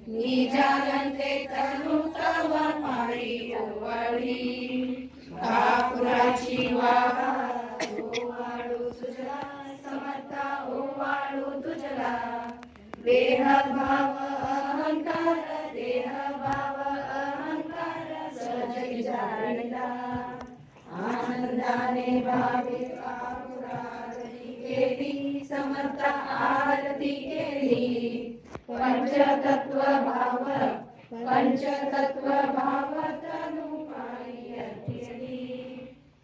निजानंदे तनु तव माळी ओवाळी ठाकुराची वाहा ओवाळू तुझला समर्था ओवाळू तुझला देह भाव अहंकार देह भाव अहंकार सहज जाणला आनंदाने भावे आरती केली समर्थ आरती केली पंचतत्व भाव तनु पायी केली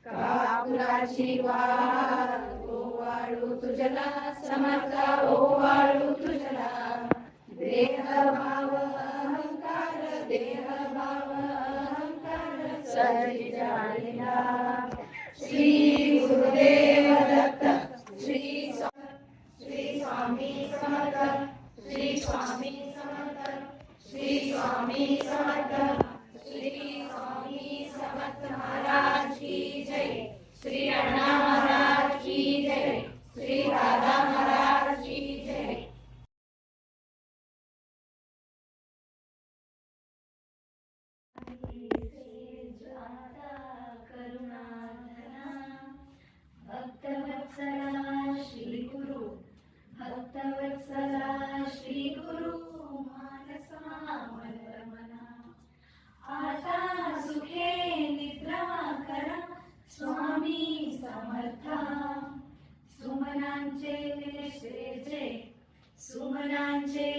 काकुलाची वाह ओवाळू तुझला समर्थ ओवाळू तुझला देह भाव अहंकार देह भाव अहंकार सहज जाणला श्री गुरुदेव दत्त श्री स्वामी समर्थ श्री स्वामी समर्थ श्री स्वामी समर्थ श्री स्वामी समर्थ महाराज की जय श्री अण्णा महाराज की जय श्री दादा महाराज की जय भक्तवत्सला श्री गुरु भक्तवत्सला श्री गुरु मानसा मनरमना आता सुखे निद्रा करा स्वामी समर्था सुमनांचे सेजे सुमनांचे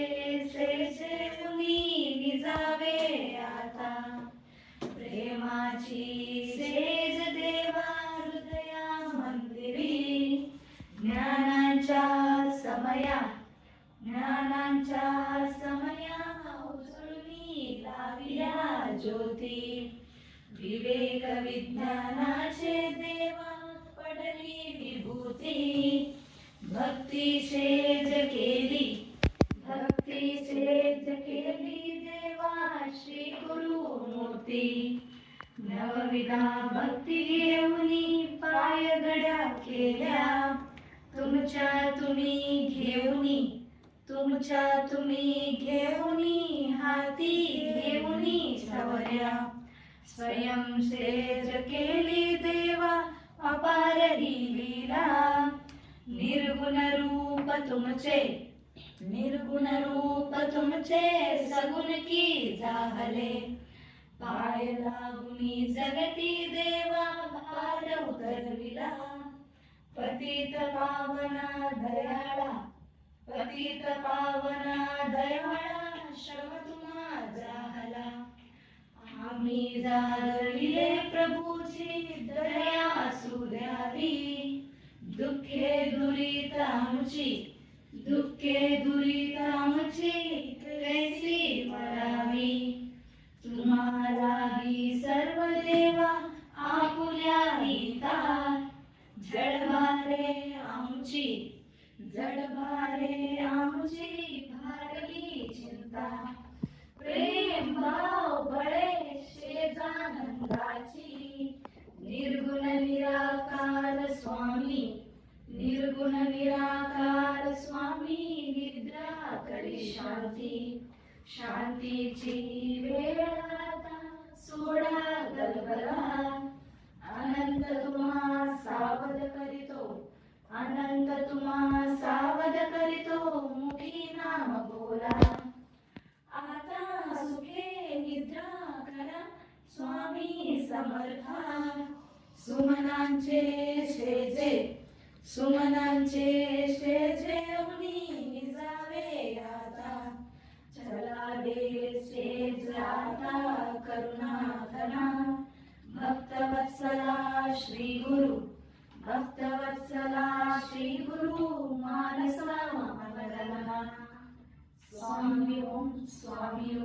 सेजे तुम्ही निजावे आता प्रेमाची सेज देवा हृदया मंदिरी ज्ञानांच्या समया उजळून लाविया ज्योती विवेक विज्ञानाचे देवा पडली विभूती भक्ती सेज केली देवा श्री गुरु मूर्ती नवविधा भक्ती घेऊनी पाय गड्या केल्या तुमच्या तुम्ही घेऊनी हाती घेऊनी सवऱ्या स्वयं सेज केली देवा अपार ही लीला निर्गुण रूप तुमचे सगुण की जाहले पाय लागुनी जगती देवा भार उतरविला पतित पावना दयाळा श्रम तुम्हा जाहला आम्ही जागविले प्रभूची दया सुद्यावी दुःखे दुरित आमची कैसी मरावी तुम्हालाही सर्व देवा आपुल्या हिता जडभारे आमची भारली चिंता प्रेम भाव बळे शेजानंदाची निर्गुण निराकार स्वामी निद्रा करी शांतीची वेळ आता सोडा गलबला अनंत तुम्हा सावध करितो मुखी नाम बोला आता सुखे निद्रा करा स्वामी समर्था सुमनांचे शेजे उनी निजावे आता चला दे सेज आता करुणाधना भक्तवत्सला श्री गुरु मानसा मनरमना स्वामी ओम स्वामी